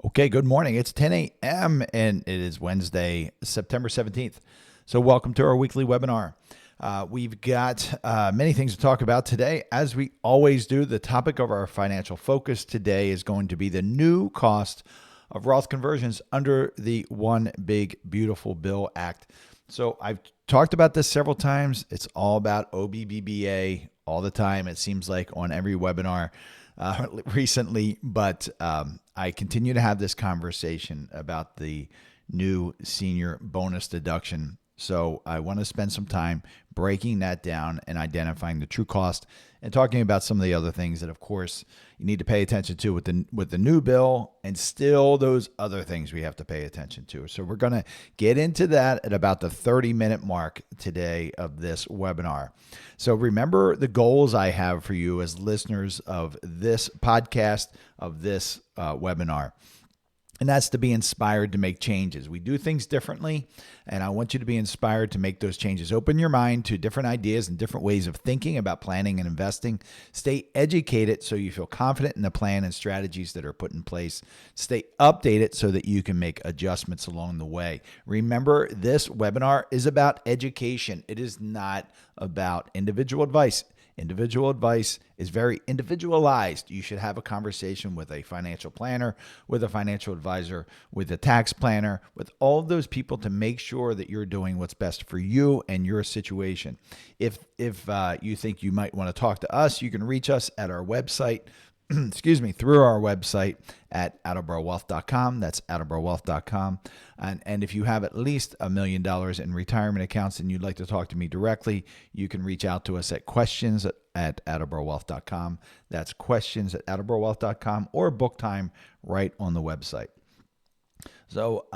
Okay, good morning. It's 10 a.m. and it is Wednesday, September 17th. So, welcome to our weekly webinar. We've got many things to talk about today. As we always do, the topic of our financial focus today is going to be the new cost of Roth conversions under the One Big Beautiful Bill Act. So, I've talked about this several times. It's all about OBBBA all the time. It seems like on every webinar recently, but I continue to have this conversation about the new senior bonus deduction. So I want to spend some time breaking that down and identifying the true cost and talking about some of the other things that, of course, you need to pay attention to with the new bill, and still those other things we have to pay attention to. So we're going to get into that at about the 30-minute mark today of this webinar. So remember the goals I have for you as listeners of this podcast, of this webinar. And that's to be inspired to make changes. We do things differently, and I want you to be inspired to make those changes. Open your mind to different ideas and different ways of thinking about planning and investing. Stay educated so you feel confident in the plan and strategies that are put in place. Stay updated so that you can make adjustments along the way. Remember, this webinar is about education. It is not about individual advice. Individual advice is very individualized. You should have a conversation with a financial planner, with a financial advisor, with a tax planner, with all of those people to make sure that you're doing what's best for you and your situation. If you think you might want to talk to us, you can reach us at our website, through our website at attleboroughwealth.com. That's attleboroughwealth.com. And if you have at least $1 million in retirement accounts and you'd like to talk to me directly, you can reach out to us at questions at attleboroughwealth.com. That's questions at attleboroughwealth.com, or book time right on the website. So,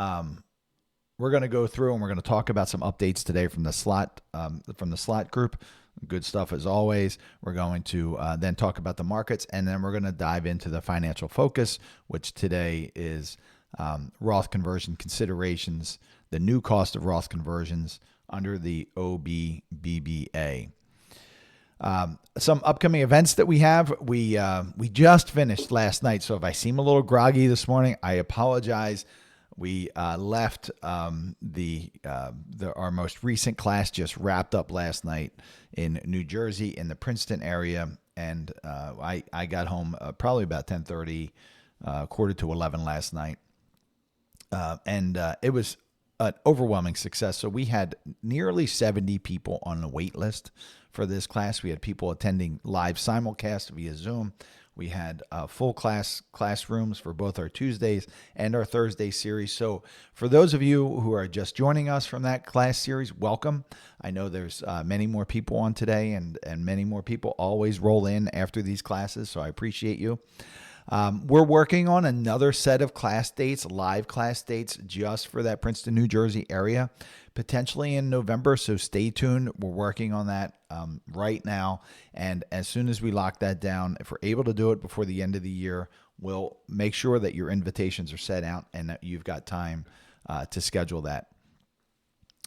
we're going to go through and we're going to talk about some updates today from the Slott group. Good stuff as always. We're going to then talk about the markets, and then we're going to dive into the financial focus, which today is Roth conversion considerations, the new cost of Roth conversions under the OBBBA. Some upcoming events that we have. We just finished last night, so if I seem a little groggy this morning, I apologize. We left our most recent class just wrapped up last night in New Jersey in the Princeton area, and I got home probably about 10:30, quarter to 11 last night, and it was an overwhelming success. So we had nearly 70 people on the wait list for this class. We had people attending live simulcast via Zoom. We had full classrooms for both our Tuesdays and our Thursday series. So for those of you who are just joining us from that class series, welcome. I know there's many more people on today, and many more people always roll in after these classes, so I appreciate you. We're working on another set of class dates, live class dates, just for that Princeton, New Jersey area, potentially in November. So stay tuned. We're working on that right now. And as soon as we lock that down, if we're able to do it before the end of the year, we'll make sure that your invitations are set out and that you've got time to schedule that.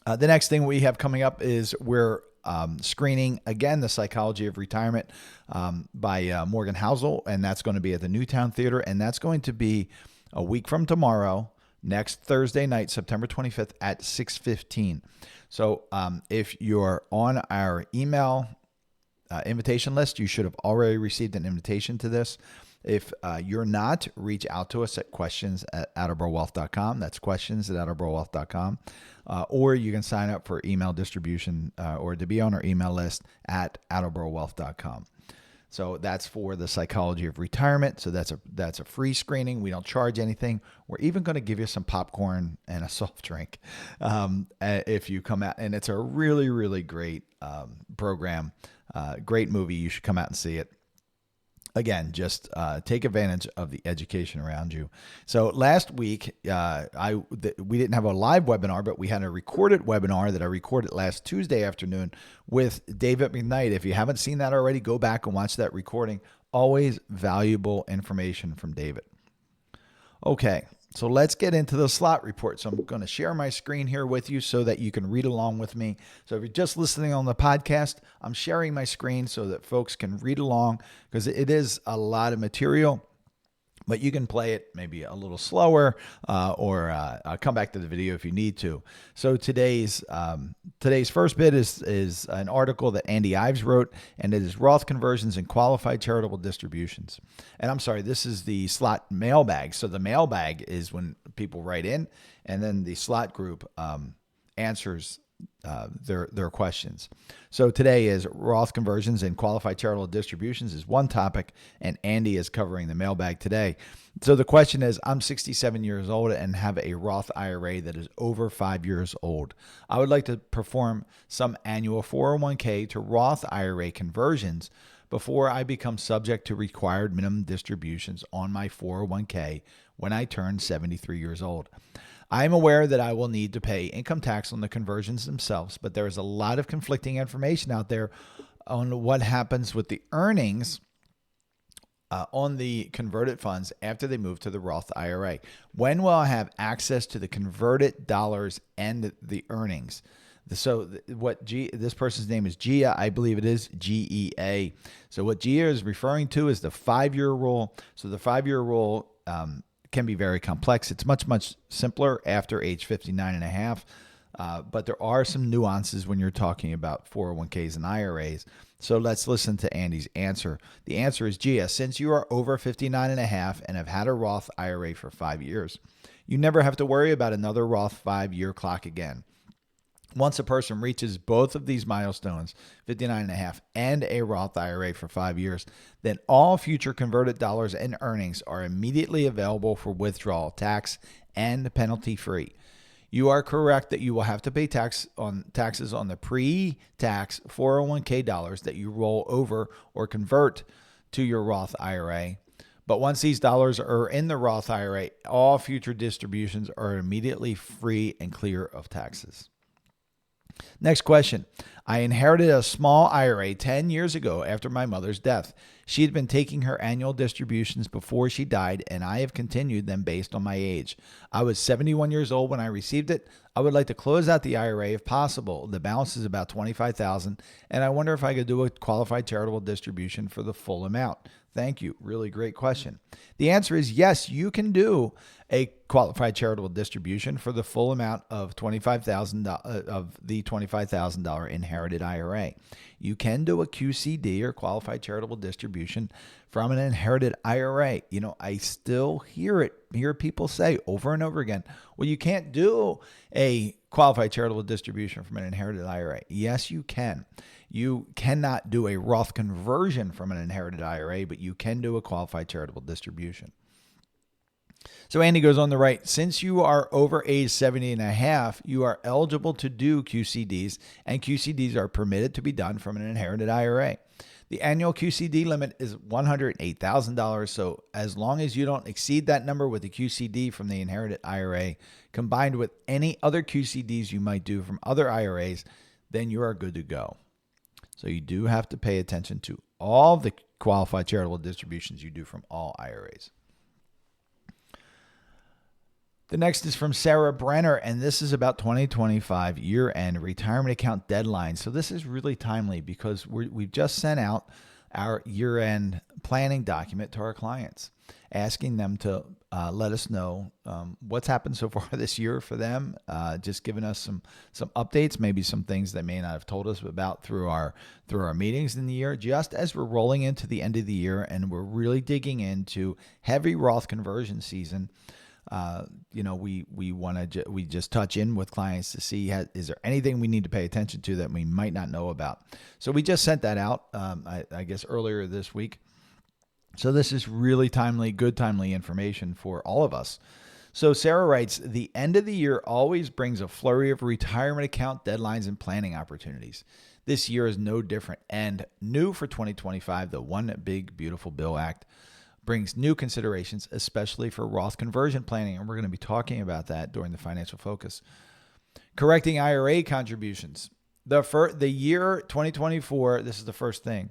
The next thing we have coming up is we're screening again the Psychology of Retirement by Morgan Housel, and that's going to be at the Newtown Theater, and that's going to be a week from tomorrow, next Thursday night, September 25th at 6:15. So if you're on our email invitation list, you should have already received an invitation to this. If you're not, reach out to us at questions@attleboroughwealth.com. That's questions@attleboroughwealth.com. Or you can sign up for email distribution or to be on our email list at attleboroughwealth.com. So that's for the Psychology of Retirement. So that's a free screening. We don't charge anything. We're even going to give you some popcorn and a soft drink if you come out. And it's a really, really great program, great movie. You should come out and see it. Again, just take advantage of the education around you. So last week, we didn't have a live webinar, but we had a recorded webinar that I recorded last Tuesday afternoon with David McKnight. If you haven't seen that already, go back and watch that recording. Always valuable information from David. Okay, so let's get into the Slott Report. So I'm going to share my screen here with you so that you can read along with me. So if you're just listening on the podcast, I'm sharing my screen so that folks can read along because it is a lot of material. but you can play it maybe a little slower or come back to the video if you need to. So today's first bit is an article that Andy Ives wrote, and it is Roth conversions and qualified charitable distributions. And I'm sorry, this is the Slott mailbag. So the mailbag is when people write in, and then the Slott group answers their questions. So today is Roth conversions and qualified charitable distributions is one topic, and Andy is covering the mailbag today. So the question is, I'm 67 years old and have a Roth IRA that is over 5 years old. I would like to perform some annual 401k to Roth IRA conversions before I become subject to required minimum distributions on my 401k when I turn 73 years old. I am aware that I will need to pay income tax on the conversions themselves, but there is a lot of conflicting information out there on what happens with the earnings on the converted funds after they move to the Roth IRA. When will I have access to the converted dollars and the earnings? So this person's name is Gia. I believe it is GEA. So what Gia is referring to is the 5-year rule. So the 5-year rule can be very complex. It's much, much simpler after age 59 and a half. But there are some nuances when you're talking about 401ks and IRAs. So let's listen to Andy's answer. The answer is, Gia, since you are over 59 and a half and have had a Roth IRA for 5 years, you never have to worry about another Roth 5-year clock again. Once a person reaches both of these milestones, 59 and a half and a Roth IRA for 5 years, then all future converted dollars and earnings are immediately available for withdrawal, tax and penalty free. You are correct that you will have to pay taxes on the pre-tax 401k dollars that you roll over or convert to your Roth IRA. But once these dollars are in the Roth IRA, all future distributions are immediately free and clear of taxes. Next question. I inherited a small IRA 10 years ago after my mother's death. She had been taking her annual distributions before she died, and I have continued them based on my age. I was 71 years old when I received it. I would like to close out the IRA if possible. The balance is about $25,000, and I wonder if I could do a qualified charitable distribution for the full amount. Thank you. Really great question. The answer is yes, you can do a qualified charitable distribution for the full amount of $25,000 of the $25,000 inherited IRA. You can do a QCD or qualified charitable distribution from an inherited IRA. You know, I still hear people say over and over again, well, you can't do a qualified charitable distribution from an inherited IRA. Yes, you can. You cannot do a Roth conversion from an inherited IRA, but you can do a qualified charitable distribution. So Andy goes on to write, since you are over age 70 and a half, you are eligible to do QCDs, and QCDs are permitted to be done from an inherited IRA. The annual QCD limit is $108,000. So as long as you don't exceed that number with the QCD from the inherited IRA, combined with any other QCDs you might do from other IRAs, then you are good to go. So you do have to pay attention to all the qualified charitable distributions you do from all IRAs. The next is from Sarah Brenner, and this is about 2025 year-end retirement account deadline. So this is really timely because we've just sent out our year-end planning document to our clients, asking them to let us know what's happened so far this year for them, just giving us some updates, maybe some things they may not have told us about through our meetings in the year, just as we're rolling into the end of the year and we're really digging into heavy Roth conversion season. We just touch in with clients to see, is there anything we need to pay attention to that we might not know about? So we just sent that out, I guess earlier this week. So this is really timely information for all of us. So Sarah writes, the end of the year always brings a flurry of retirement account deadlines and planning opportunities. This year is no different, and new for 2025, the One Big Beautiful Bill Act brings new considerations, especially for Roth conversion planning, and we're going to be talking about that during the Financial Focus. Correcting IRA contributions. The year 2024, this is the first thing.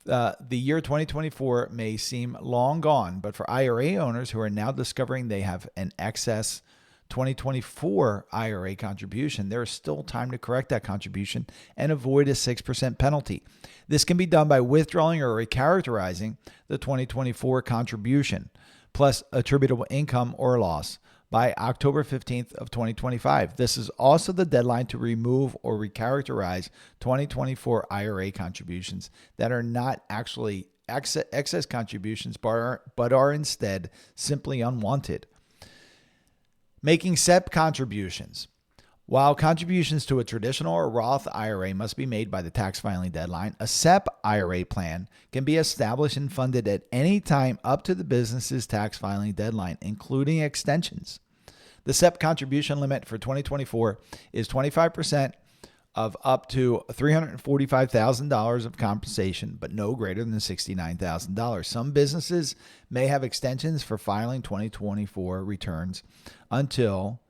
The year 2024 may seem long gone, but for IRA owners who are now discovering they have an excess 2024 IRA contribution, there is still time to correct that contribution and avoid a 6% penalty. This can be done by withdrawing or recharacterizing the 2024 contribution. plus attributable income or loss by October 15th of 2025. This is also the deadline to remove or recharacterize 2024 IRA contributions that are not actually excess contributions but are instead simply unwanted. Making SEP contributions. While contributions to a traditional or Roth IRA must be made by the tax filing deadline, a SEP IRA plan can be established and funded at any time up to the business's tax filing deadline, including extensions. The SEP contribution limit for 2024 is 25% of up to $345,000 of compensation, but no greater than $69,000. Some businesses may have extensions for filing 2024 returns until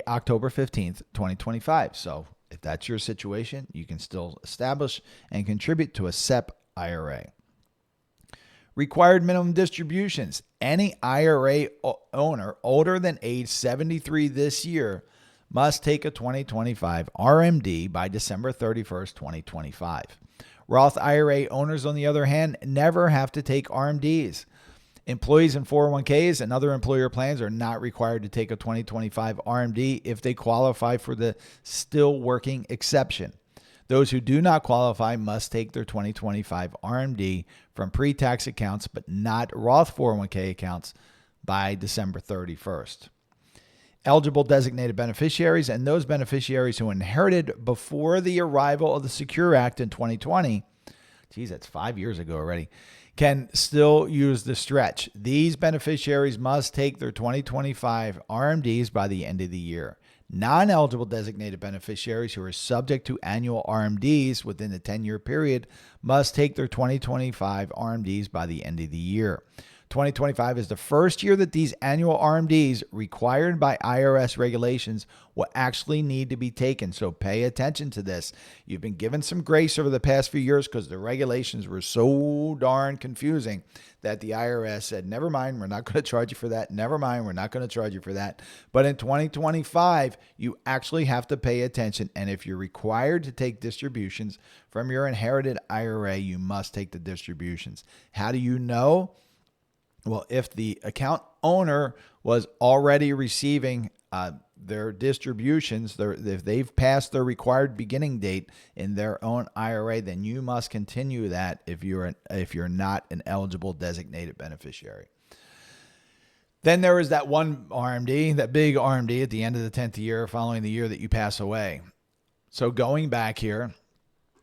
October 15th, 2025. So if that's your situation, you can still establish and contribute to a SEP IRA. Required minimum distributions. Any IRA owner older than age 73 this year must take a 2025 RMD by December 31st, 2025. Roth IRA owners, on the other hand, never have to take RMDs. Employees in 401ks and other employer plans are not required to take a 2025 RMD if they qualify for the still working exception. Those who do not qualify must take their 2025 RMD from pre-tax accounts, but not Roth 401k accounts, by December 31st. Eligible designated beneficiaries and those beneficiaries who inherited before the arrival of the Secure Act in 2020, geez, that's 5 years ago already, can still use the stretch. These beneficiaries must take their 2025 RMDs by the end of the year. Non-eligible designated beneficiaries who are subject to annual RMDs within the 10-year period must take their 2025 RMDs by the end of the year. 2025 is the first year that these annual RMDs required by IRS regulations will actually need to be taken. So pay attention to this. You've been given some grace over the past few years because the regulations were so darn confusing that the IRS said, never mind, we're not going to charge you for that. Never mind, we're not going to charge you for that. But in 2025, you actually have to pay attention. And if you're required to take distributions from your inherited IRA, you must take the distributions. How do you know? Well, if the account owner was already receiving their distributions, if they've passed their required beginning date in their own IRA, then you must continue that if you're not an eligible designated beneficiary. Then there is that one RMD, that big RMD at the end of the 10th year following the year that you pass away. So going back here,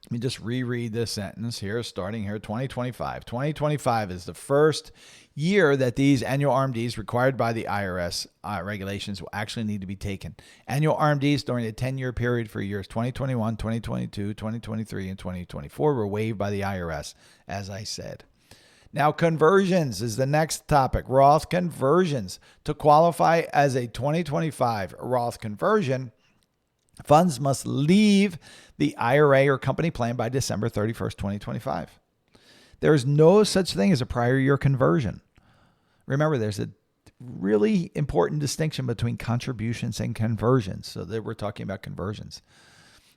let me just reread this sentence here, starting here, 2025. 2025 is the first year that these annual RMDs required by the IRS regulations will actually need to be taken. Annual RMDs during the 10-year period for years 2021, 2022, 2023, and 2024 were waived by the IRS, as I said. Now, conversions is the next topic. Roth conversions. To qualify as a 2025 Roth conversion, funds must leave the IRA or company plan by December 31st, 2025. There is no such thing as a prior year conversion. Remember, there's a really important distinction between contributions and conversions. So that we're talking about conversions.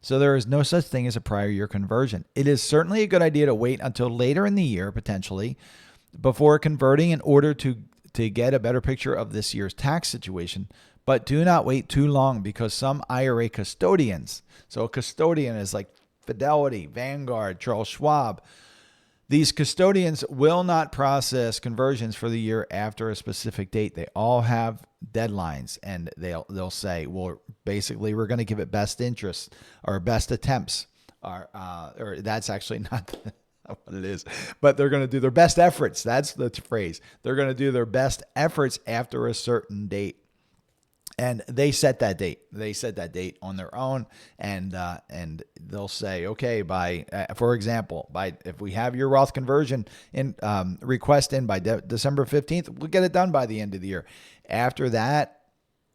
So there is no such thing as a prior year conversion. It is certainly a good idea to wait until later in the year, potentially, before converting in order to get a better picture of this year's tax situation. But do not wait too long because some IRA custodians, so a custodian is like Fidelity, Vanguard, Charles Schwab, these custodians will not process conversions for the year after a specific date. They all have deadlines, and they'll say, well, basically, we're going to give it best interest or best attempts, or that's actually not what it is, but they're going to do their best efforts. That's the phrase. They're going to do their best efforts after a certain date. And they set that date. They set that date on their own, and they'll say, okay, for example, if we have your Roth conversion request in by December 15th, we'll get it done by the end of the year. After that,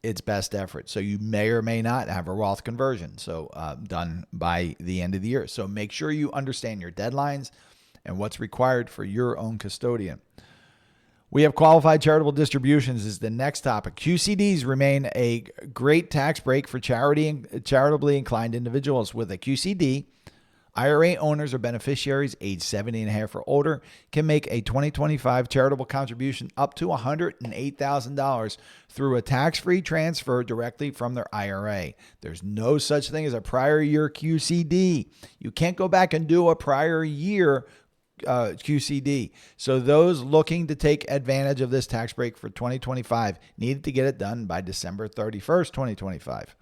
it's best effort. So you may or may not have a Roth conversion done by the end of the year. So make sure you understand your deadlines and what's required for your own custodian. We have qualified charitable distributions is the next topic. QCDs remain a great tax break for charitably inclined individuals. With a QCD, IRA owners or beneficiaries age 70 and a half or older can make a 2025 charitable contribution up to $108,000 through a tax-free transfer directly from their IRA. There's no such thing as a prior year QCD. You can't go back and do a prior year QCD. So those looking to take advantage of this tax break for 2025 needed to get it done by December 31st, 2025.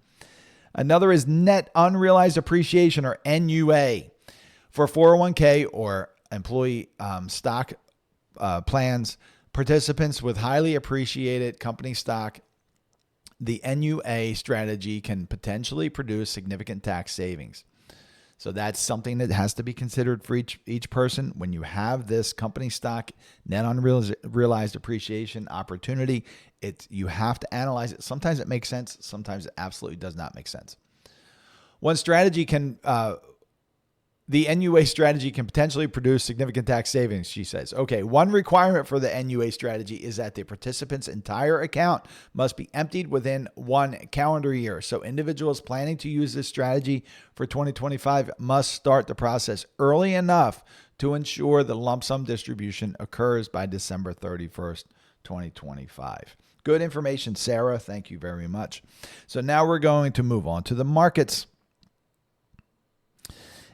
Another is net unrealized appreciation, or NUA. For 401k or employee stock plans, participants with highly appreciated company stock, the NUA strategy can potentially produce significant tax savings. So that's something that has to be considered for each person. When you have this company stock net unrealized appreciation opportunity, you have to analyze it. Sometimes it makes sense. Sometimes it absolutely does not make sense. The NUA strategy can potentially produce significant tax savings, she says. Okay, one requirement for the NUA strategy is that the participant's entire account must be emptied within 1 calendar year. So individuals planning to use this strategy for 2025 must start the process early enough to ensure the lump sum distribution occurs by December 31st, 2025. Good information, Sarah. Thank you very much. So now we're going to move on to the markets.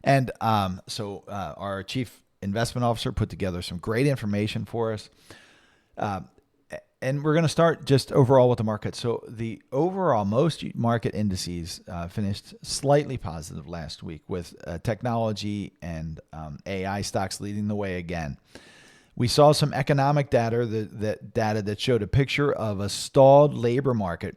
And our chief investment officer put together some great information for us. And we're going to start just overall with the market. So the overall, most market indices finished slightly positive last week, with technology and AI stocks leading the way again. We saw some economic data that showed a picture of a stalled labor market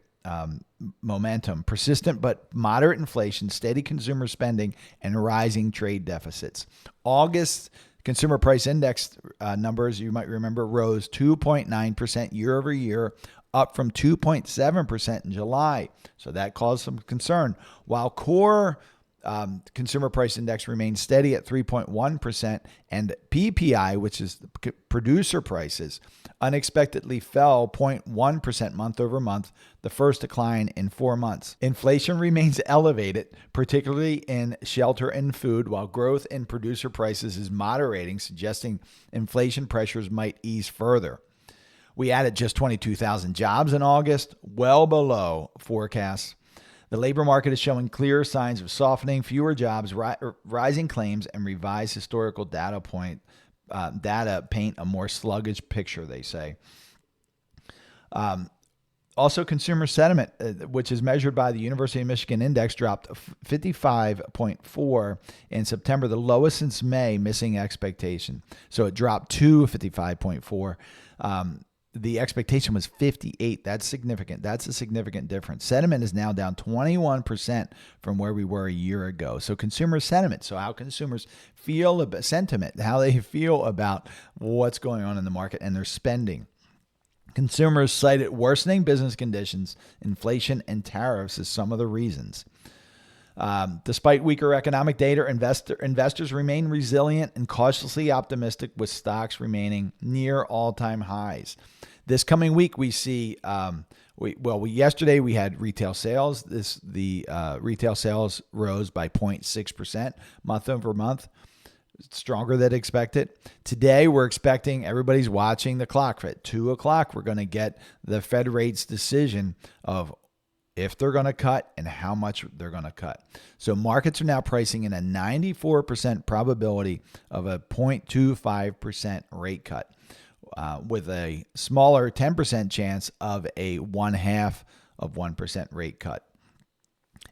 momentum, persistent but moderate inflation, steady consumer spending, and rising trade deficits. August consumer price index numbers, you might remember, rose 2.9% year over year, up from 2.7% in July. So that caused some concern. While core consumer price index remained steady at 3.1%, and PPI, which is producer prices, unexpectedly fell 0.1% month over month, the first decline in 4 months. Inflation remains elevated, particularly in shelter and food, while growth in producer prices is moderating, suggesting inflation pressures might ease further. We added just 22,000 jobs in August, well below forecasts. The labor market is showing clear signs of softening, fewer jobs, rising claims, and revised historical data paint a more sluggish picture, they say. Also, consumer sentiment, which is measured by the University of Michigan Index, dropped 55.4 in September, the lowest since May, missing expectation. So it dropped to 55.4. The expectation was 58. That's significant. That's a significant difference. Sentiment is now down 21% from where we were a year ago. So consumer sentiment, so how consumers feel about sentiment, how they feel about what's going on in the market and their spending. Consumers cited worsening business conditions, inflation, and tariffs as some of the reasons. Despite weaker economic data, investors remain resilient and cautiously optimistic, with stocks remaining near all-time highs. This coming week, we see, yesterday we had retail sales. The retail sales rose by 0.6% month over month, stronger than expected. Today, we're expecting, everybody's watching the clock. At 2 o'clock, we're going to get the Fed rate's decision of if they're going to cut and how much they're going to cut. So markets are now pricing in a 94% probability of a 0.25% rate cut, with a smaller 10% chance of a 0.5% rate cut.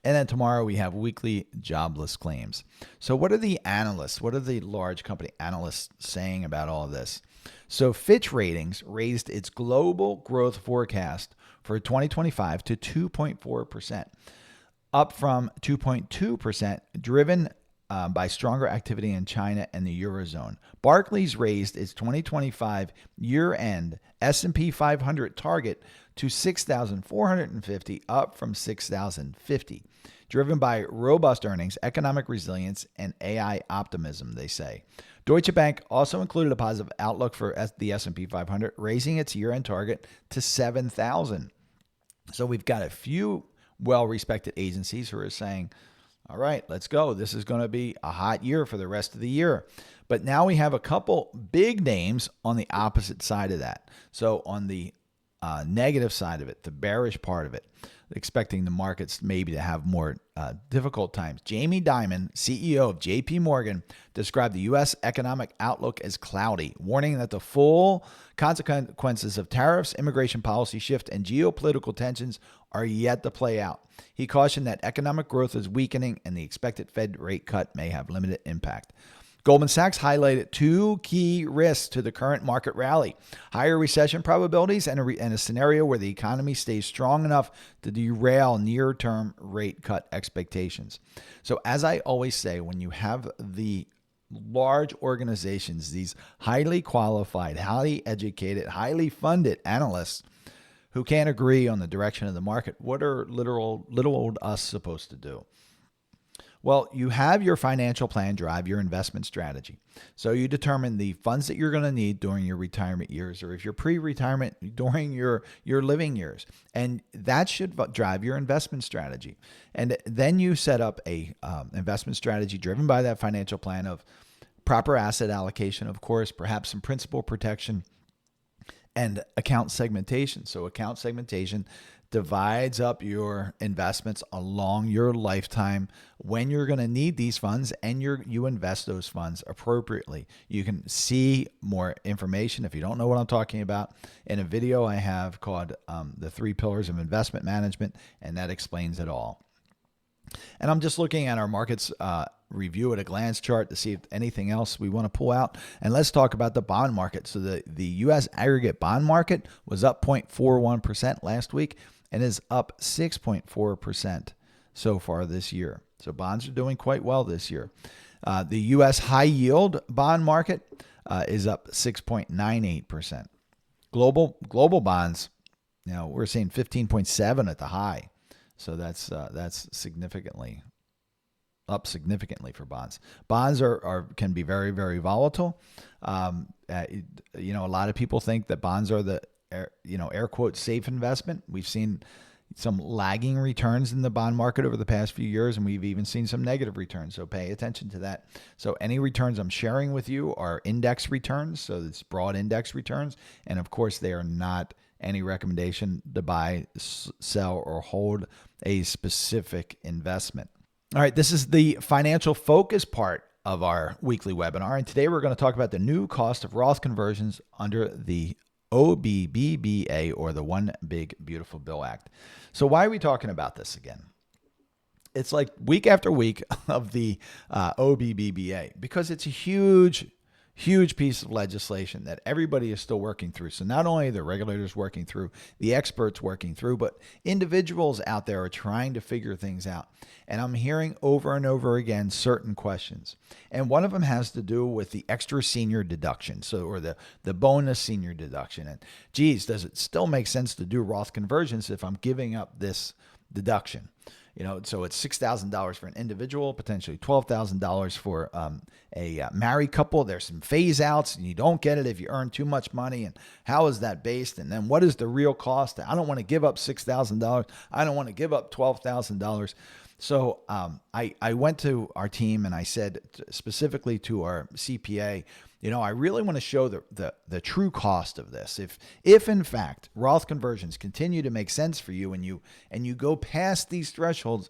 And then tomorrow we have weekly jobless claims. So what are the large company analysts saying about all of this? So Fitch Ratings raised its global growth forecast for 2025 to 2.4%, up from 2.2%, driven by stronger activity in China and the Eurozone. Barclays raised its 2025 year-end S&P 500 target to 6,450, up from 6,050, driven by robust earnings, economic resilience, and AI optimism, they say. Deutsche Bank also included a positive outlook for the S&P 500, raising its year-end target to 7,000. So we've got a few well-respected agencies who are saying, All right, let's go. This is going to be a hot year for the rest of the year. But now we have a couple big names on the opposite side of that. So on the negative side of it, the bearish part of it, expecting the markets maybe to have more difficult times. Jamie Dimon, CEO of JP Morgan, described the U.S. economic outlook as cloudy, warning that the full consequences of tariffs, immigration policy shift, and geopolitical tensions are yet to play out. He cautioned that economic growth is weakening and the expected Fed rate cut may have limited impact. Goldman Sachs highlighted two key risks to the current market rally: higher recession probabilities and a scenario where the economy stays strong enough to derail near-term rate cut expectations. So as I always say, when you have the large organizations, these highly qualified, highly educated, highly funded analysts who can't agree on the direction of the market, what are little old us supposed to do? Well, you have your financial plan drive your investment strategy. So you determine the funds that you're going to need during your retirement years, or if you're pre-retirement, during your living years. And that should drive your investment strategy. And then you set up a investment strategy driven by that financial plan of proper asset allocation, of course, perhaps some principal protection, and account segmentation. So account segmentation divides up your investments along your lifetime when you're going to need these funds, and you invest those funds appropriately. You can see more information, if you don't know what I'm talking about, in a video I have called The 3 Pillars of Investment Management, and that explains it all. And I'm just looking at our markets review at a glance chart to see if anything else we want to pull out. And let's talk about the bond market. So the U.S. aggregate bond market was up 0.41% last week and is up 6.4% so far this year. So bonds are doing quite well this year. The U.S. high yield bond market is up 6.98%. Global bonds, we're seeing 15.7 at the high. So that's up significantly for bonds. Bonds can be very, very volatile. A lot of people think that bonds are the air quote safe investment. We've seen some lagging returns in the bond market over the past few years, and we've even seen some negative returns. So pay attention to that. So any returns I'm sharing with you are index returns. So it's broad index returns. And of course, they are not any recommendation to buy, sell, or hold a specific investment. All right, this is the financial focus part of our weekly webinar. And today we're going to talk about the new cost of Roth conversions under the OBBBA, or the One Big Beautiful Bill Act. So why are we talking about this again? It's like week after week of the OBBBA, because it's a huge piece of legislation that everybody is still working through. So not only the regulators working through, the experts working through, but individuals out there are trying to figure things out. And I'm hearing over and over again certain questions. And one of them has to do with the extra senior deduction, or the bonus senior deduction. And geez, does it still make sense to do Roth conversions if I'm giving up this deduction? So it's $6,000 for an individual, potentially $12,000 for a married couple. There's some phase outs, and you don't get it if you earn too much money. And how is that based? And then what is the real cost? I don't want to give up $6,000. I don't want to give up $12,000. So I went to our team and I said specifically to our CPA, I really want to show the true cost of this. If in fact Roth conversions continue to make sense for you and you go past these thresholds,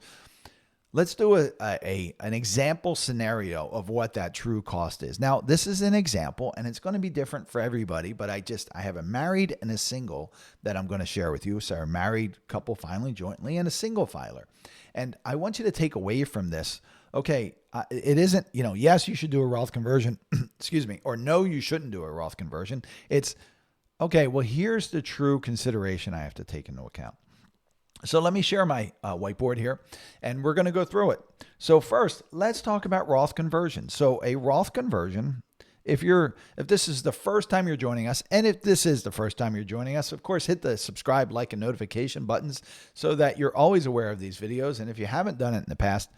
let's do an example scenario of what that true cost is. Now, this is an example and it's going to be different for everybody, but I have a married and a single that I'm going to share with you. So a married couple filing jointly and a single filer. And I want you to take away from this, okay, it isn't, yes, you should do a Roth conversion, excuse me, or no, you shouldn't do a Roth conversion. It's, okay, well, here's the true consideration I have to take into account. So let me share my whiteboard here, and we're going to go through it. So first, let's talk about Roth conversion. So a Roth conversion, if this is the first time you're joining us, and if this is the first time you're joining us, of course, hit the subscribe, like, and notification buttons so that you're always aware of these videos. And if you haven't done it in the past,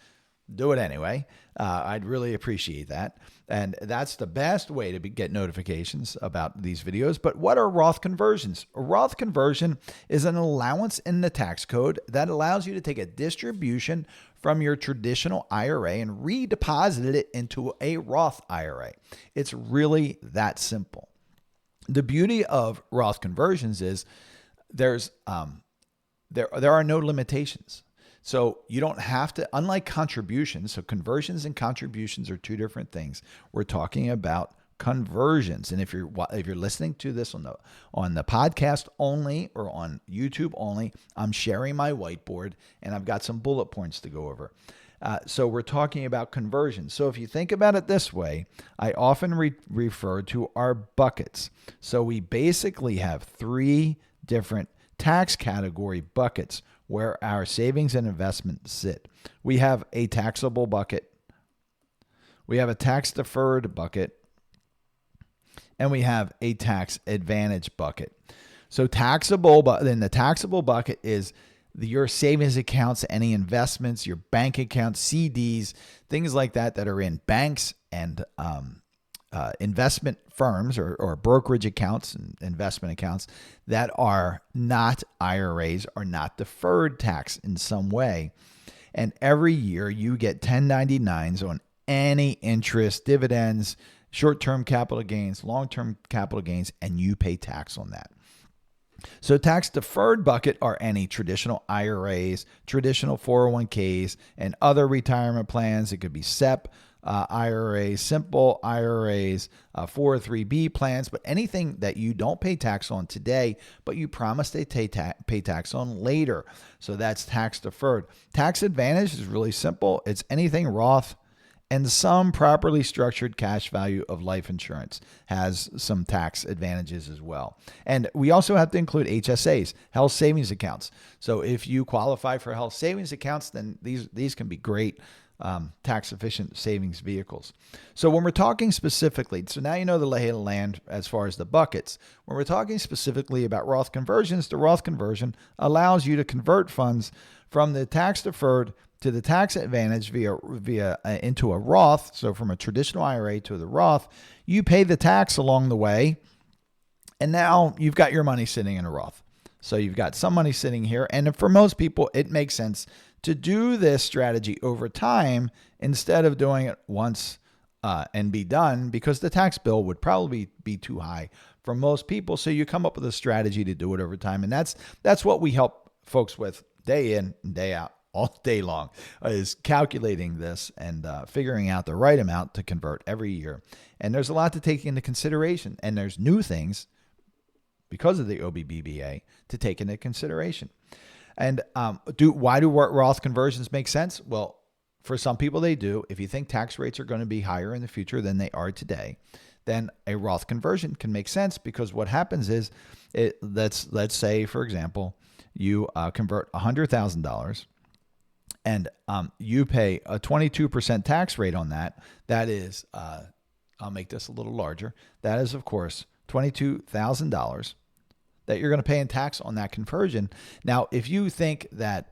do it anyway. I'd really appreciate that. And that's the best way to get notifications about these videos. But what are Roth conversions? A Roth conversion is an allowance in the tax code that allows you to take a distribution from your traditional IRA and redeposit it into a Roth IRA. It's really that simple. The beauty of Roth conversions is there are no limitations. So you don't have to, unlike contributions, so conversions and contributions are two different things. We're talking about conversions. And if you're listening to this on the podcast only or on YouTube only, I'm sharing my whiteboard and I've got some bullet points to go over. So we're talking about conversions. So if you think about it this way, I often refer to our buckets. So we basically have three different tax category buckets where our savings and investments sit. We have a taxable bucket, we have a tax deferred bucket, and we have a tax advantage bucket. So then the taxable bucket is your savings accounts, any investments, your bank accounts, CDs, things like that are in banks and investment firms or brokerage accounts and investment accounts that are not IRAs, are not deferred tax in some way. And every year you get 1099s on any interest, dividends, short-term capital gains, long-term capital gains, and you pay tax on that. So tax deferred bucket are any traditional IRAs, traditional 401ks, and other retirement plans. It could be SEP, IRAs, simple IRAs, 403B plans, but anything that you don't pay tax on today, but you promise to pay tax on later. So that's tax deferred. Tax advantage is really simple. It's anything Roth and some properly structured cash value of life insurance has some tax advantages as well. And we also have to include HSAs, health savings accounts. So if you qualify for health savings accounts, then these can be great tax efficient savings vehicles. So when we're talking specifically, so now you know the lay of the land as far as the buckets. When we're talking specifically about Roth conversions, the Roth conversion allows you to convert funds from the tax deferred to the tax advantage via into a Roth. So from a traditional IRA to the Roth, you pay the tax along the way, and now you've got your money sitting in a Roth. So you've got some money sitting here, and for most people, it makes sense to do this strategy over time instead of doing it once and be done, because the tax bill would probably be too high for most people. So you come up with a strategy to do it over time, and that's what we help folks with day in and day out, all day long, is calculating this and figuring out the right amount to convert every year. And there's a lot to take into consideration, and there's new things because of the OBBBA to take into consideration. And why do Roth conversions make sense? Well, for some people they do. If you think tax rates are going to be higher in the future than they are today, then a Roth conversion can make sense, because what happens is, let's say, for example, you convert $100,000 and you pay a 22% tax rate on that. That is, I'll make this a little larger. That is, of course, $22,000 that you're going to pay in tax on that conversion. Now, if you think that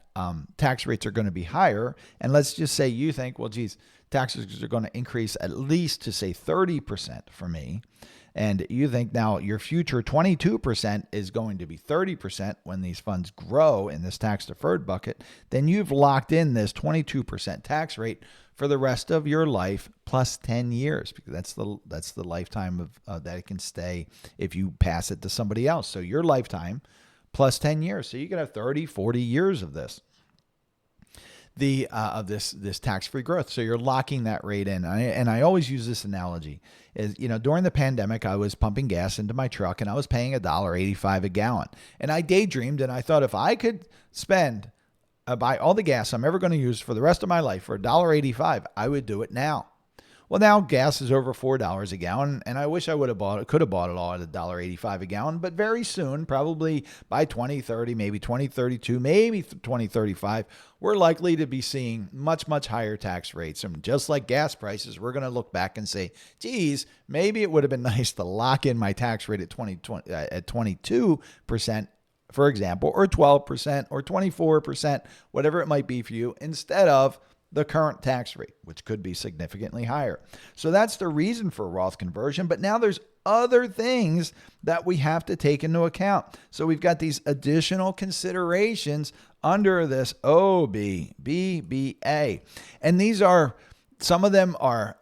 tax rates are going to be higher, and let's just say you think, well, geez, taxes are going to increase at least to say 30% for me, and you think now your future 22% is going to be 30% when these funds grow in this tax deferred bucket, then you've locked in this 22% tax rate for the rest of your life plus 10 years, because that's the lifetime of that it can stay if you pass it to somebody else. So your lifetime plus 10 years. So you can have 30, 40 years of this. Of this tax-free growth. So you're locking that rate in. And I always use this analogy is, during the pandemic, I was pumping gas into my truck and I was paying $1.85 a gallon. And I daydreamed and I thought, if I could buy all the gas I'm ever going to use for the rest of my life for $1.85, I would do it now. Well, now gas is over $4 a gallon, and I wish I could have bought it all at $1.85 a gallon. But very soon, probably by 2030, maybe 2032, maybe 2035, we're likely to be seeing much, much higher tax rates. And just like gas prices, we're going to look back and say, geez, maybe it would have been nice to lock in my tax rate at 22%, for example, or 12% or 24%, whatever it might be for you, instead of the current tax rate, which could be significantly higher. So that's the reason for Roth conversion. But now there's other things that we have to take into account. So we've got these additional considerations under this OBBBA. And these are, some of them are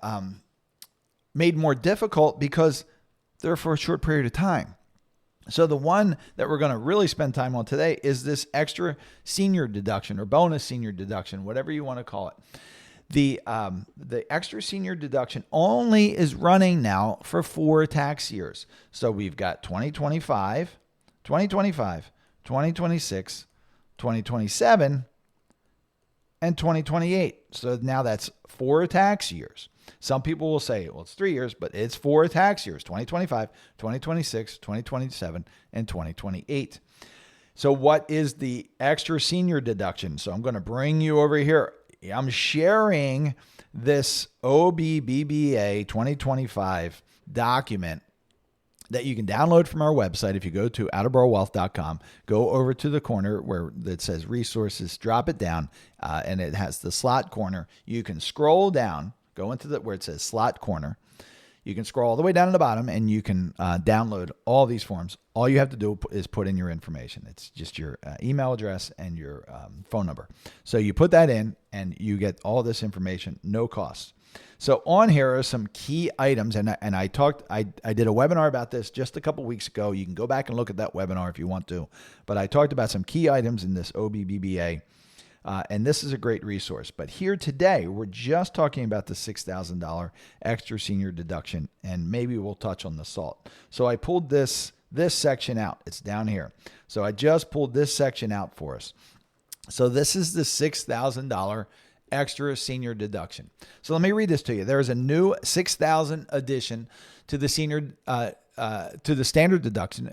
made more difficult because they're for a short period of time. So the one that we're going to really spend time on today is this extra senior deduction or bonus senior deduction, whatever you want to call it. The extra senior deduction only is running now for 4 tax years. So we've got 2025, 2025, 2026, 2027, and 2028. So now that's 4 tax years. Some people will say, well, it's 3 years, but it's 4 tax years, 2025, 2026, 2027, and 2028. So what is the extra senior deduction? So I'm going to bring you over here. I'm sharing this OBBBA 2025 document that you can download from our website. If you go to attleborowealth.com, go over to the corner where it says resources, drop it down, and it has the slot corner. You can scroll down, go into where it says slot corner. You can scroll all the way down to the bottom and you can download all these forms. All you have to do is put in your information. It's just your email address and your phone number. So you put that in and you get all this information, no cost. So on here are some key items. And I did a webinar about this just a couple weeks ago. You can go back and look at that webinar if you want to. But I talked about some key items in this OBBBA. And this is a great resource. But here today, we're just talking about the $6,000 extra senior deduction, and maybe we'll touch on the SALT. So I pulled this section out. It's down here. So I just pulled this section out for us. So this is the $6,000 extra senior deduction. So let me read this to you. There is a new $6,000 addition to the to the standard deduction,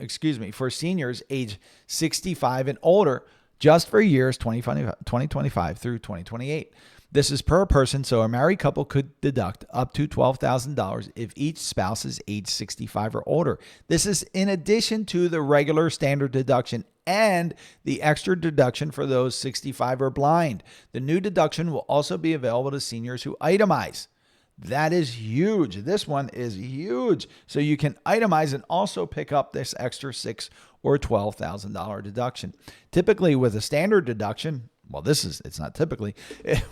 for seniors age 65 and older, just for years 2025 through 2028. This is per person, so a married couple could deduct up to $12,000 if each spouse is age 65 or older. This is in addition to the regular standard deduction and the extra deduction for those 65 or blind. The new deduction will also be available to seniors who itemize. That is huge. This one is huge. So you can itemize and also pick up this extra $6,000 or $12,000 deduction. Typically with a standard deduction, it's not typically,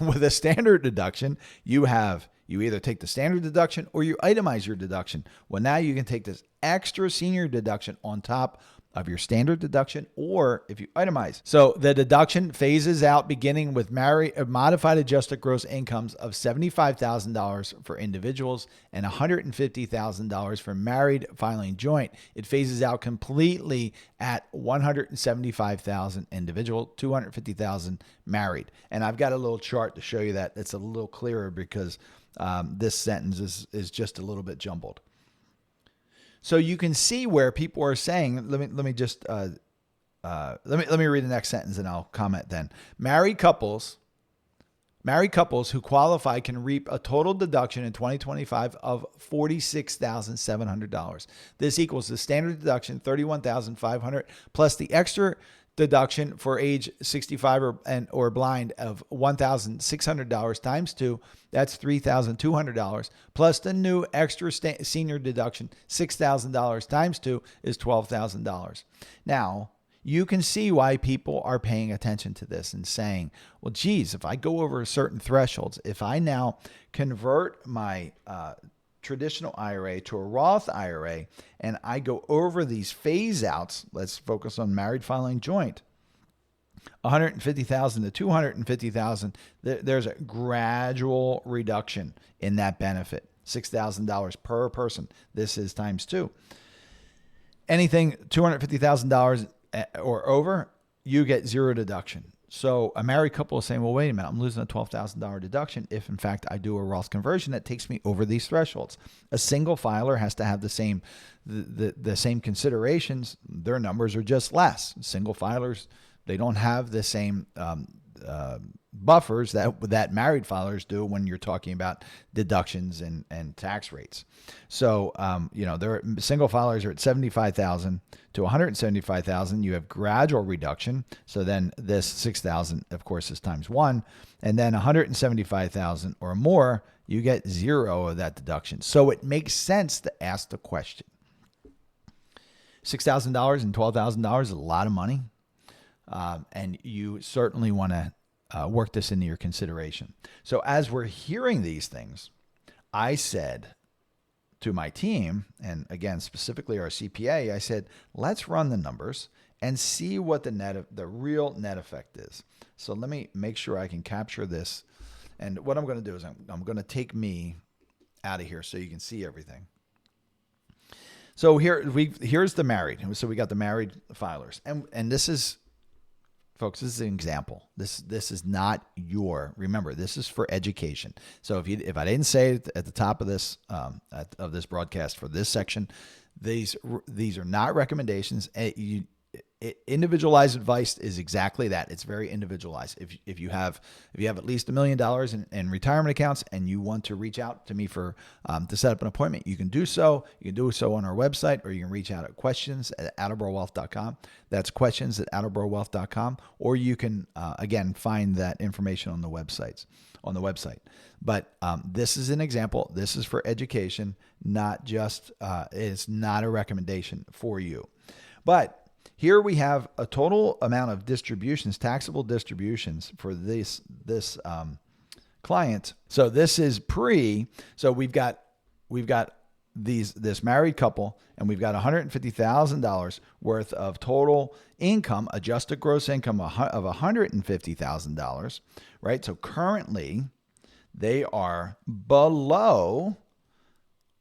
with a standard deduction, you either take the standard deduction or you itemize your deduction. Well, now you can take this extra senior deduction on top of your standard deduction, or if you itemize. So the deduction phases out beginning with modified adjusted gross incomes of $75,000 for individuals and $150,000 for married filing joint. It phases out completely at $175,000 individual, $250,000 married. And I've got a little chart to show you that. It's a little clearer because this sentence is just a little bit jumbled. So you can see where people are saying, let me read the next sentence and I'll comment then. Married couples who qualify can reap a total deduction in 2025 of $46,700. This equals the standard deduction, $31,500, plus the extra deduction for age 65 or blind of $1,600 times 2. That's $3,200, plus the new extra senior deduction, $6,000 times 2 is $12,000. Now, you can see why people are paying attention to this and saying, well, geez, if I go over certain thresholds, if I now convert my traditional IRA to a Roth IRA and I go over these phase outs, let's focus on married filing joint, $150,000 to $250,000, there's a gradual reduction in that benefit, $6,000 per person. This is times 2. Anything $250,000 or over, you get zero deduction. So a married couple is saying, well, wait a minute, I'm losing a $12,000 deduction if, in fact, I do a Roth conversion that takes me over these thresholds. A single filer has to have the same considerations. Their numbers are just less. Single filers, they don't have the same buffers that married filers do when you're talking about deductions and tax rates. So, there single filers are at 75,000 to 175,000. You have gradual reduction. So then this 6,000, of course, is times 1, and then 175,000 or more, you get 0 of that deduction. So it makes sense to ask the question. $6,000 and $12,000 is a lot of money. And you certainly want to work this into your consideration. So as we're hearing these things, I said to my team, and again, specifically our CPA, I said, let's run the numbers and see what the real net effect is. So let me make sure I can capture this. And what I'm going to do is I'm going to take me out of here so you can see everything. So here's the married. So we got the married filers, and this is, folks, this is an example. This is not remember, this is for education. So if I didn't say it at the top of this of this broadcast for this section, these are not recommendations. Individualized advice is exactly that. It's very individualized. If you have at least $1 million in retirement accounts and you want to reach out to me for to set up an appointment, you can do so. You can do so on our website, or you can reach out at questions@attleborowealth.com. That's questions@attleborowealth.com, or you can again find that information on the website. But this is an example. This is for education, not just it's not a recommendation for you. But here we have a total amount of distributions, taxable distributions for this client. So this is pre. So we've got this married couple, and we've got $150,000 worth of total income, adjusted gross income of $150,000, right? So currently they are below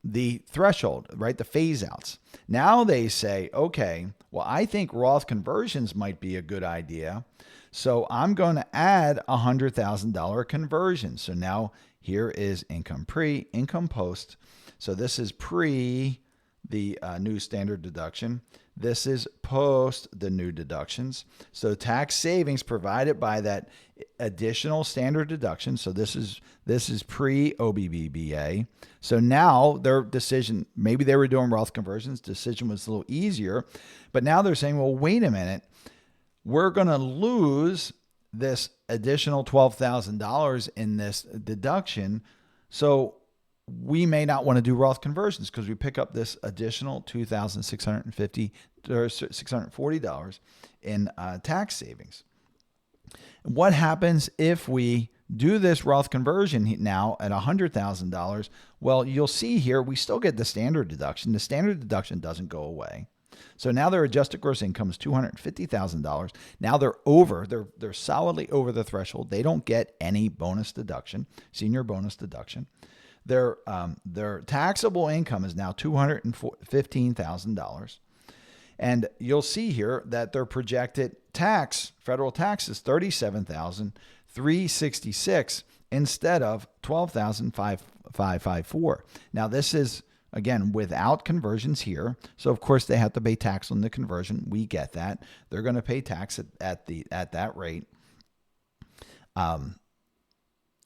the threshold, right? The phase outs. Now they say, okay, well, I think Roth conversions might be a good idea. So I'm going to add $100,000 conversion. So now here is income pre, income post. So this is pre the new standard deduction. This is post the new deductions. So tax savings provided by that additional standard deduction. So this is pre OBBBA. So now their decision, maybe they were doing Roth conversions, decision was a little easier, but now they're saying, well, wait a minute, we're going to lose this additional $12,000 in this deduction. So we may not want to do Roth conversions because we pick up this additional $2,650 or $640 in tax savings. What happens if we do this Roth conversion now at $100,000? Well, you'll see here, we still get the standard deduction. The standard deduction doesn't go away. So now their adjusted gross income is $250,000. Now they're solidly over the threshold. They don't get any bonus deduction, senior bonus deduction. Their taxable income is now $215,000. And you'll see here that their projected federal tax is $37,366 instead of $12,554. Now this is, again, without conversions here. So of course they have to pay tax on the conversion. We get that. They're going to pay tax at that rate. But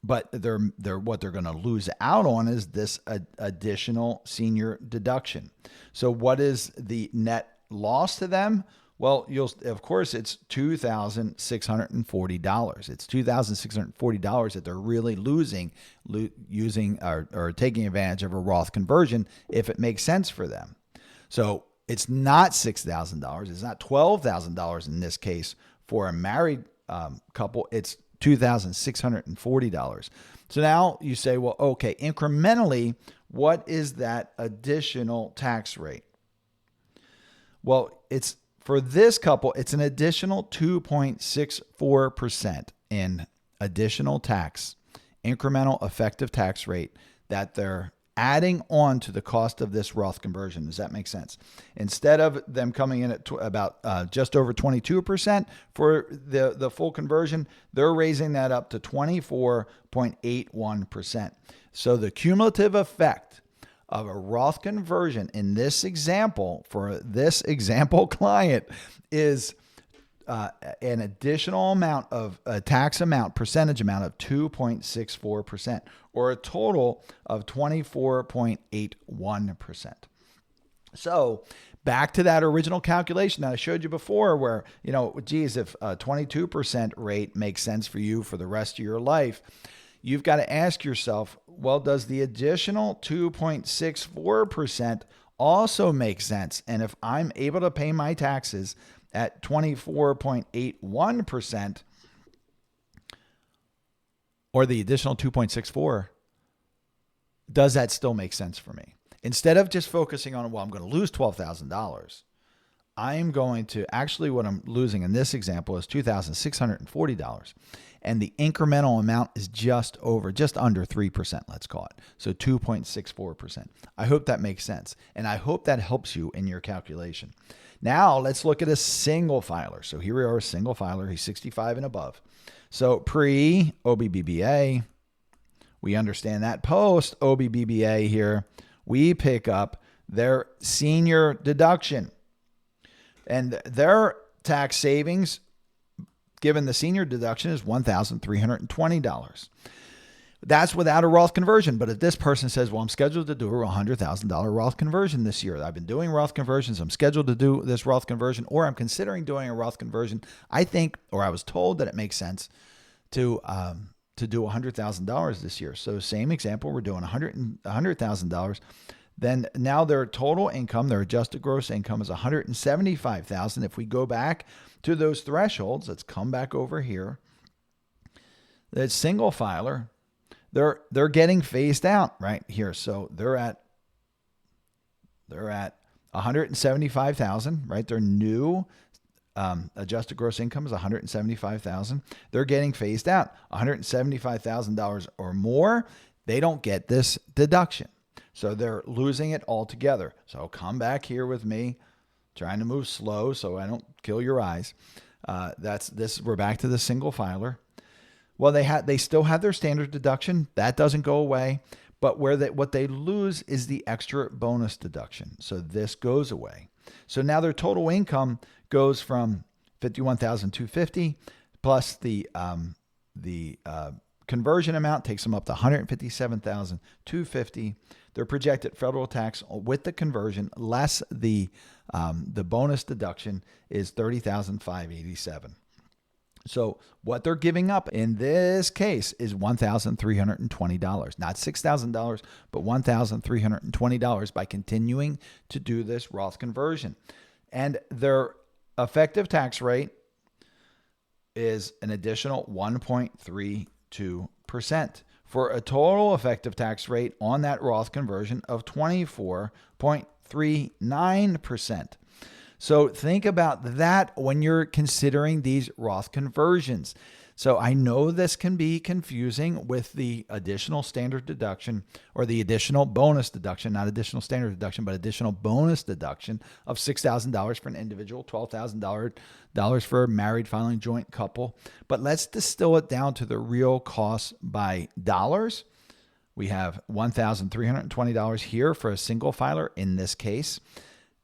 what they're going to lose out on is this additional senior deduction. So what is the net loss to them? Well, of course it's $2,640. It's $2,640 that they're really losing using or taking advantage of a Roth conversion if it makes sense for them. So it's not $6,000. It's not $12,000 in this case for a married couple. It's $2,640. So now you say, well, okay, incrementally, what is that additional tax rate? Well, for this couple, it's an additional 2.64% in additional tax, incremental effective tax rate that they're adding on to the cost of this Roth conversion. Does that make sense? Instead of them coming in at about just over 22% for the full conversion, they're raising that up to 24.81%. So the cumulative effect of a Roth conversion in this example for this example client is an additional amount of a tax amount, percentage amount of 2.64%, or a total of 24.81%. So back to that original calculation that I showed you before where, geez, if a 22% rate makes sense for you for the rest of your life, you've got to ask yourself, well, does the additional 2.64% also make sense? And if I'm able to pay my taxes at 24.81%, or the additional 2.64, does that still make sense for me? Instead of just focusing on, well, I'm going to lose $12,000, I'm going to actually, what I'm losing in this example is $2,640. And the incremental amount is just under 3%, let's call it. So 2.64%. I hope that makes sense. And I hope that helps you in your calculation. Now let's look at a single filer. So here we are, a single filer. He's 65 and above. So pre-OBBBA, we understand that. Post-OBBBA here, we pick up their senior deduction. And their tax savings, given the senior deduction, is $1,320. That's without a Roth conversion. But if this person says, well, I'm scheduled to do a $100,000 Roth conversion this year. I've been doing Roth conversions. I'm scheduled to do this Roth conversion, or I'm considering doing a Roth conversion. I think, or I was told that it makes sense to do $100,000 this year. So same example, we're doing $100,000. Then now their total income, their adjusted gross income, is $175,000. If we go back to those thresholds, let's come back over here. That single filer, they're getting phased out right here. So they're at $175,000, right? Their new adjusted gross income is $175,000. They're getting phased out. $175,000 or more, they don't get this deduction. So they're losing it altogether. So come back here with me, trying to move slow so I don't kill your eyes. We're back to the single filer. Well, they still have their standard deduction. That doesn't go away. But what they lose is the extra bonus deduction. So this goes away. So now their total income goes from $51,250 plus the conversion amount takes them up to $157,250. Their projected federal tax with the conversion less the bonus deduction is $30,587. So what they're giving up in this case is $1,320, not $6,000, but $1,320 by continuing to do this Roth conversion. And their effective tax rate is an additional 1.32%. For a total effective tax rate on that Roth conversion of 24.39%. So think about that when you're considering these Roth conversions. So I know this can be confusing with the additional standard deduction or the additional bonus deduction, not additional standard deduction, but additional bonus deduction of $6,000 for an individual, $12,000 for a married filing joint couple. But let's distill it down to the real cost by dollars. We have $1,320 here for a single filer in this case.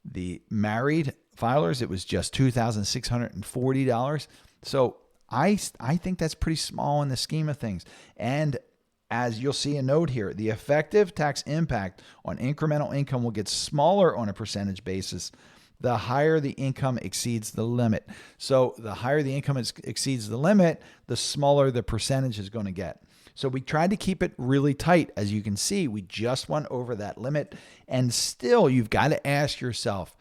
The married filers, it was just $2,640. So I think that's pretty small in the scheme of things. And as you'll see a note here, the effective tax impact on incremental income will get smaller on a percentage basis the higher the income exceeds the limit. So the higher the income exceeds the limit, the smaller the percentage is going to get. So we tried to keep it really tight. As you can see, we just went over that limit. And still, you've got to ask yourself,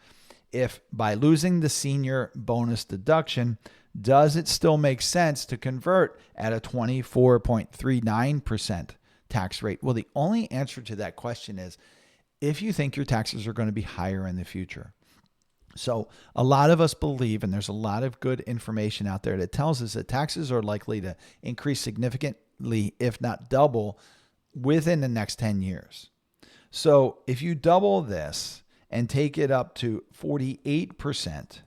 if by losing the senior bonus deduction, does it still make sense to convert at a 24.39% tax rate? Well, the only answer to that question is if you think your taxes are going to be higher in the future. So a lot of us believe, and there's a lot of good information out there that tells us that taxes are likely to increase significantly, if not double, within the next 10 years. So if you double this and take it up to 48%,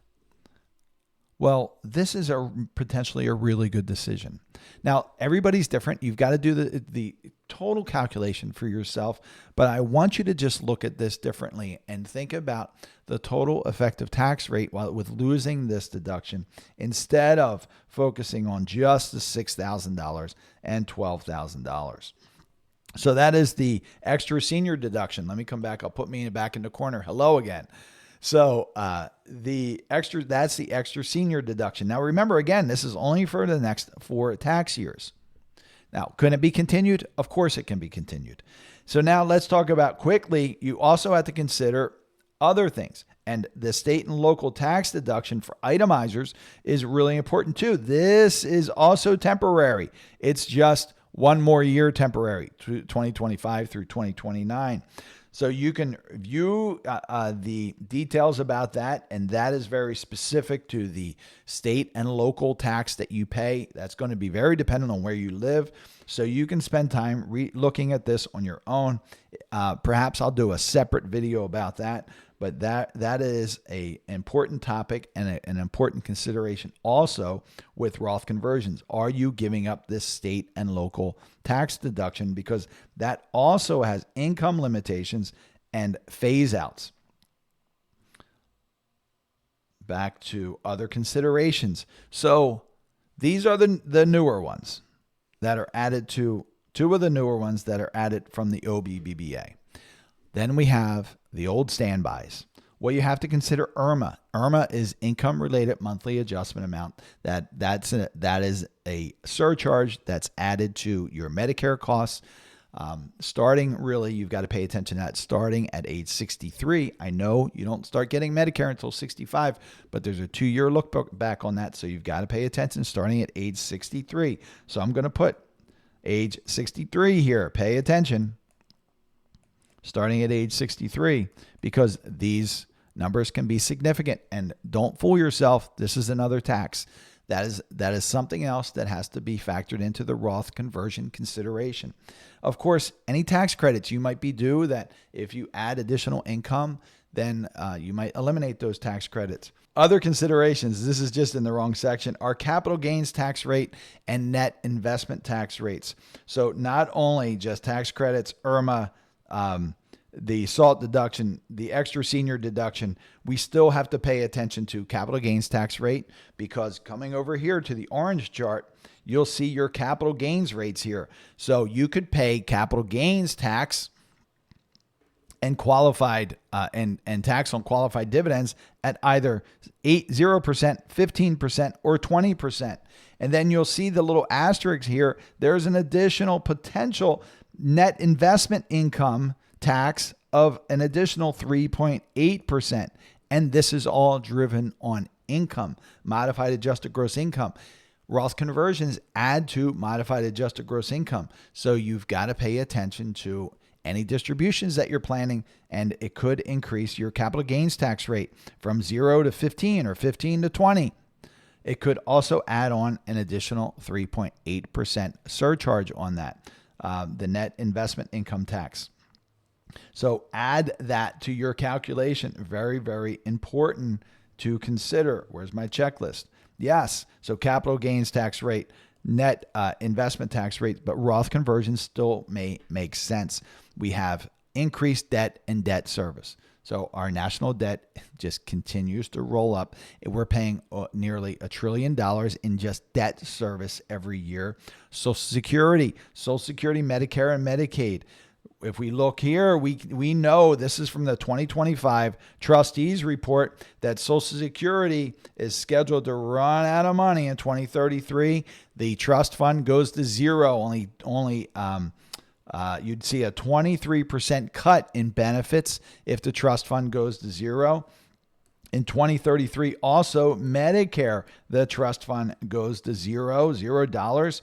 well, this is potentially a really good decision. Now, everybody's different. You've got to do the total calculation for yourself, but I want you to just look at this differently and think about the total effective tax rate with losing this deduction instead of focusing on just the $6,000 and $12,000. So that is the extra senior deduction. Let me come back. I'll put me back in the corner. Hello again. So that's the extra senior deduction. Now remember, again, this is only for the next 4 tax years. Now, can it be continued? Of course it can be continued. So now let's talk about quickly, you also have to consider other things. And the state and local tax deduction for itemizers is really important too. This is also temporary. It's just one more year temporary, 2025 through 2029. So you can view the details about that, and that is very specific to the state and local tax that you pay. That's going to be very dependent on where you live. So you can spend time looking at this on your own. Perhaps I'll do a separate video about that, but that is an important topic and an important consideration also with Roth conversions. Are you giving up this state and local tax deduction? Because that also has income limitations and phase outs. Back to other considerations. So these are the newer ones that are added to, 2 of the newer ones that are added from the OBBBA. Then we have the old standbys. Well, you have to consider IRMA. IRMA is income related monthly adjustment amount. That is a surcharge that's added to your Medicare costs. Starting, really, you've got to pay attention to that starting at age 63. I know you don't start getting Medicare until 65, but there's a 2-year look back on that. So you've got to pay attention starting at age 63. So I'm going to put age 63 here. Pay attention. Starting at age 63, because these numbers can be significant. And don't fool yourself. This is another tax. That is something else that has to be factored into the Roth conversion consideration. Of course, any tax credits you might be due, that if you add additional income, then you might eliminate those tax credits. Other considerations, this is just in the wrong section, are capital gains tax rate and net investment tax rates. So not only just tax credits, IRMA, the SALT deduction, the extra senior deduction, we still have to pay attention to capital gains tax rate, because coming over here to the orange chart, you'll see your capital gains rates here. So you could pay capital gains tax and qualified and tax on qualified dividends at either 0%, 15%, or 20%. And then you'll see the little asterisk here. There's an additional potential net investment income tax of an additional 3.8%. And this is all driven on income, modified adjusted gross income. Roth conversions add to modified adjusted gross income. So you've got to pay attention to any distributions that you're planning, and it could increase your capital gains tax rate from 0 to 15 or 15 to 20. It could also add on an additional 3.8% surcharge on that, the net investment income tax. So add that to your calculation. Very, very important to consider. Where's my checklist? Yes. So capital gains tax rate, net investment tax rate, but Roth conversions still may make sense. We have increased debt and debt service. So our national debt just continues to roll up. We're paying nearly $1 trillion in just debt service every year. Social Security, Medicare, and Medicaid. If we look here, we know this is from the 2025 trustees report that Social Security is scheduled to run out of money in 2033. The trust fund goes to zero. You'd see a 23% cut in benefits if the trust fund goes to zero. In 2033, also Medicare, the trust fund goes to $0.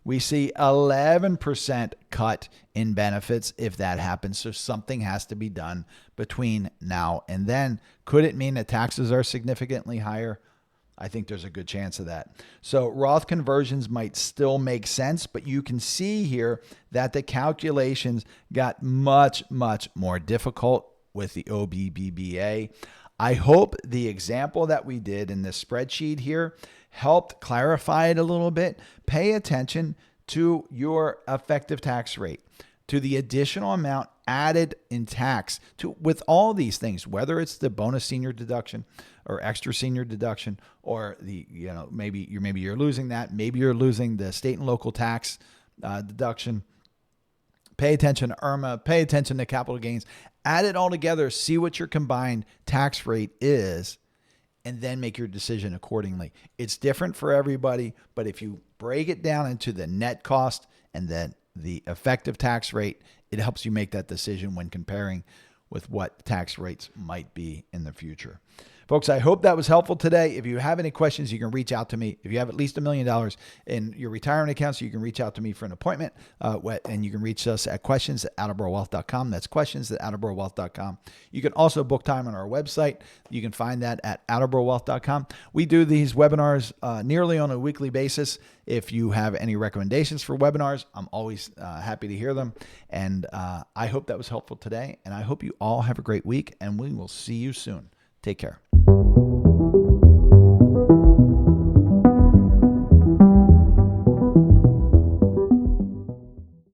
We see 11% cut in benefits if that happens. So something has to be done between now and then. Could it mean that taxes are significantly higher? I think there's a good chance of that. So Roth conversions might still make sense, but you can see here that the calculations got much, much more difficult with the OBBBA. I hope the example that we did in this spreadsheet here helped clarify it a little bit, pay attention to your effective tax rate, to the additional amount added in tax with all these things, whether it's the bonus senior deduction or extra senior deduction, or maybe you're losing that, maybe you're losing the state and local tax deduction. Pay attention to IRMA, pay attention to capital gains, add it all together, see what your combined tax rate is, and then make your decision accordingly. It's different for everybody, but if you break it down into the net cost and then the effective tax rate, it helps you make that decision when comparing with what tax rates might be in the future. Folks, I hope that was helpful today. If you have any questions, you can reach out to me. If you have at least $1 million in your retirement accounts, you can reach out to me for an appointment, and you can reach us at questions@attleborowealth.com. That's questions@attleborowealth.com. You can also book time on our website. You can find that at attleborowealth.com. We do these webinars nearly on a weekly basis. If you have any recommendations for webinars, I'm always happy to hear them. And I hope that was helpful today. And I hope you all have a great week, and we will see you soon. Take care.